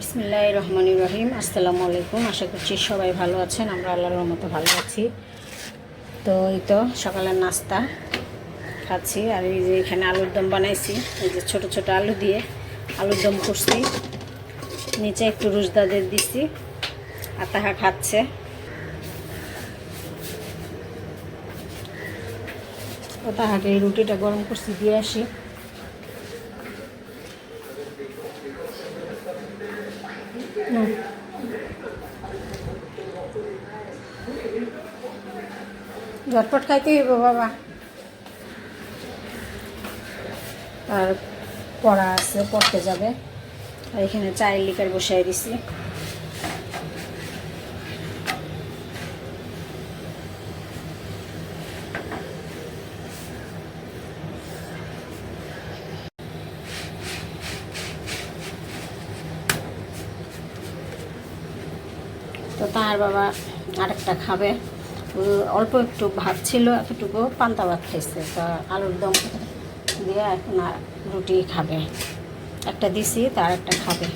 বিসমিল্লাহির রহমানির রহিম। আসসালামু আলাইকুম। আশা করছি সবাই ভালো আছেন। আমরা আল্লাহর রহমতে ভালো আছি। তো এই তো সকালের নাস্তা খাচ্ছি। আর এই যে এখানে আলুর দম বানাইছি, এই যে ছোট ছোট আলু দিয়ে আলুর দম করছি, নিচে একটু রুজদাদের দিচ্ছি, আর তাহা খাচ্ছে। ও তাহাকে এই রুটিটা গরম করছি, দিয়ে আসি। ঝটপট খাইতে হইব বাবা, আর পড়া আছে, পড়তে যাবে। আর এখানে চায়ের লিকার বসাই দিছি। তো তার বাবা আরেকটা খাবে, অল্প একটু ভাত ছিল, এতটুকু পান্তা ভাত খাইছে। তা আলুর দম দিয়ে এখন রুটি খাবে। একটা দিছি, তার একটা খাবে।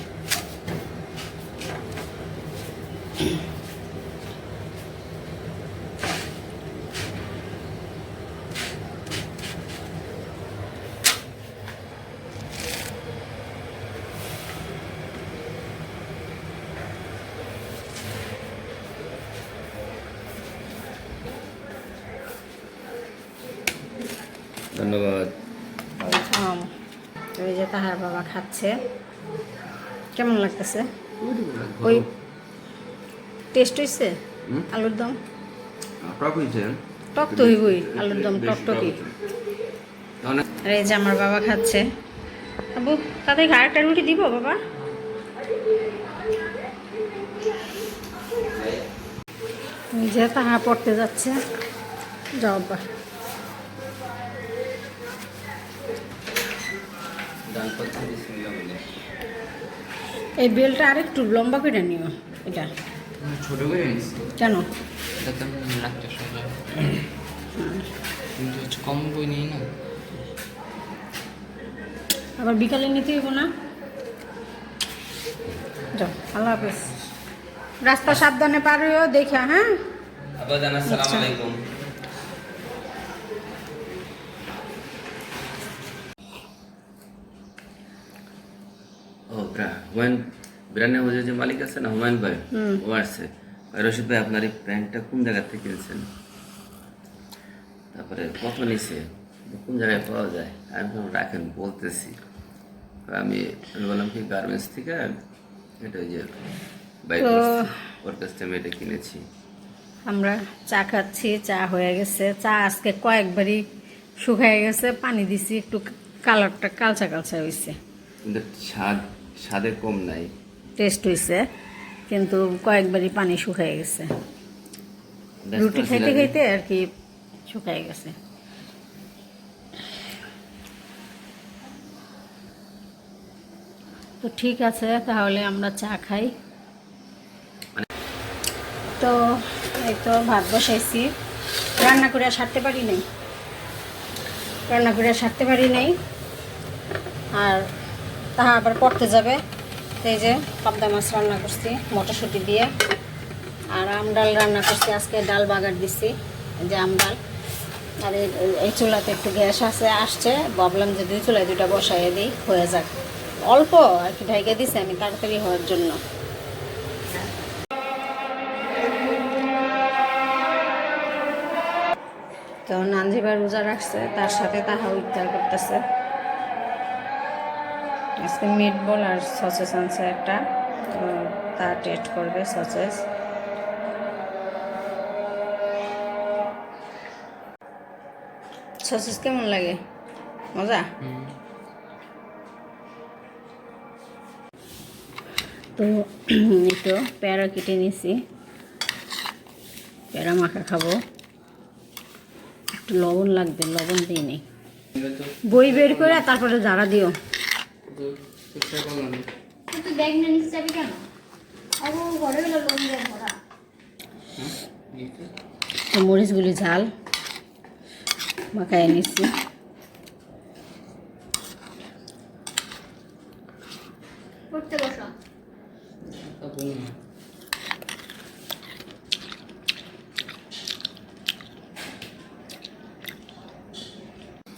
ধন্যবাদ। ওই যে তাহার বাবা খাচ্ছে। কেমন লাগতেছে? ওই টেস্ট হয়েছে আলুর দম? টক হয়েছে, টক তো হইবই, আলুর দম টকটকি। আর এই যে আমার বাবা খাচ্ছে। আবু, তাদেরকে আরেকটা রুটি দিব বাবা? ওই যে তাহা পড়তে যাচ্ছে। যাও বাবা। এই বেলটা আরেকটু লম্বা করে নিও। এটা ছোট করে নিচ্ছি কেন? রাখতে সোজা, কিন্তু হচ্ছে কম বই নিই না। আবার বিকালে নিতে হইব না? যাও, আল্লাহ হাফেজ। রাস্তা সাবধানে পার হইও, দেখা। হ্যাঁ, আবাদান আসসালামু আলাইকুম। ও হুমায়ুন বিরানি হাউসের যে মালিক আছে না, হুমায়ুন ভাই, ও আসছে। রশিদ ভাই, আপনার এই প্যান্টটা কোন জায়গা থেকে কিনছেন? তারপরে কত নিছে, কোন জায়গায় পাওয়া যায়? আমি বললাম রাখেন, বলতেছি। আমি বললাম কি, গার্মেন্টস থেকে এটা ওই যে বাইক ওর কাছ থেকে আমি এটা কিনেছি। আমরা চা খাচ্ছি। চা হয়ে গেছে। চা আজকে কয়েকবারই শুকায় গেছে, পানি দিছি, একটু কালারটা কালচা কালচা হয়েছে। কিন্তু স্বাদে কম নাই, টেস্ট হয়েছে, কিন্তু কয়েকবারই পানি শুকায় গেছে। রুটি খাইতে খাইতে আর কি শুকায় গেছে। তো ঠিক আছে, তাহলে আমরা চা খাই। তো এই তো ভাত বসাইছি, রান্না করে সারতে পারি নাই। আর তাহা আবার পড়তে যাবে। এই যে পাবদা মাছ রান্না করছি মটরশুঁটি দিয়ে, আর আমডাল রান্না করছি। আজকে ডাল বাগার দিছি, যে আমডাল। আর এই চুলাতে একটু গ্যাস আসছে, ভাবলাম যে দুই চুলায় দুইটা বসাইয়ে দিই, হয়ে যাক। অল্প আর কি ঢাইকে দিছি আমি, তাড়াতাড়ি হওয়ার জন্য। তো নানজিবা রোজা রাখছে, তার সাথে তাহা ইফতার করতেছে। আজকে মিট বল আর সসেস আনছে একটা, তো তা টেস্ট করবে সসেস। সসেস কেমন লাগে? মজা? তো এই তো পেয়ারা কেটে নিছি, পেয়ারা মাখা খাবো। একটু লবণ লাগবে, লবণ দিই নি। বই বের করে তারপরে ঝাড়া দিও। মরিচগুলি ঝাল মাখায় নিচ্ছি।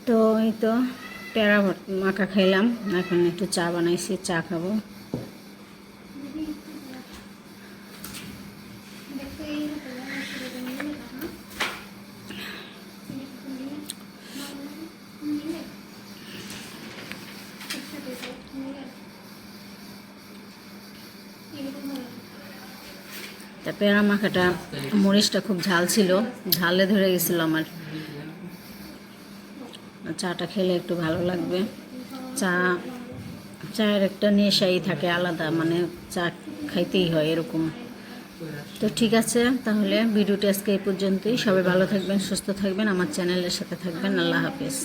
তো এই তো পেয়ারা মাখা খাইলাম, এখন একটু চা বানাইছি, চা খাবো। তা পেয়ারা মাখাটা মরিচটা খুব ঝাল ছিল, ঝালে ধরে গেছিল আমার। চাটা খেলে একটু ভালো লাগবে। চায়ের একটা নেশাই থাকে আলাদা, মানে চা খাইতেই হয় এরকম। তো ঠিক আছে, তাহলে ভিডিওটি আজকে এই পর্যন্তই। সবাই ভালো থাকবেন, সুস্থ থাকবেন, আমার চ্যানেলের সাথে থাকবেন। আল্লাহ হাফেজ।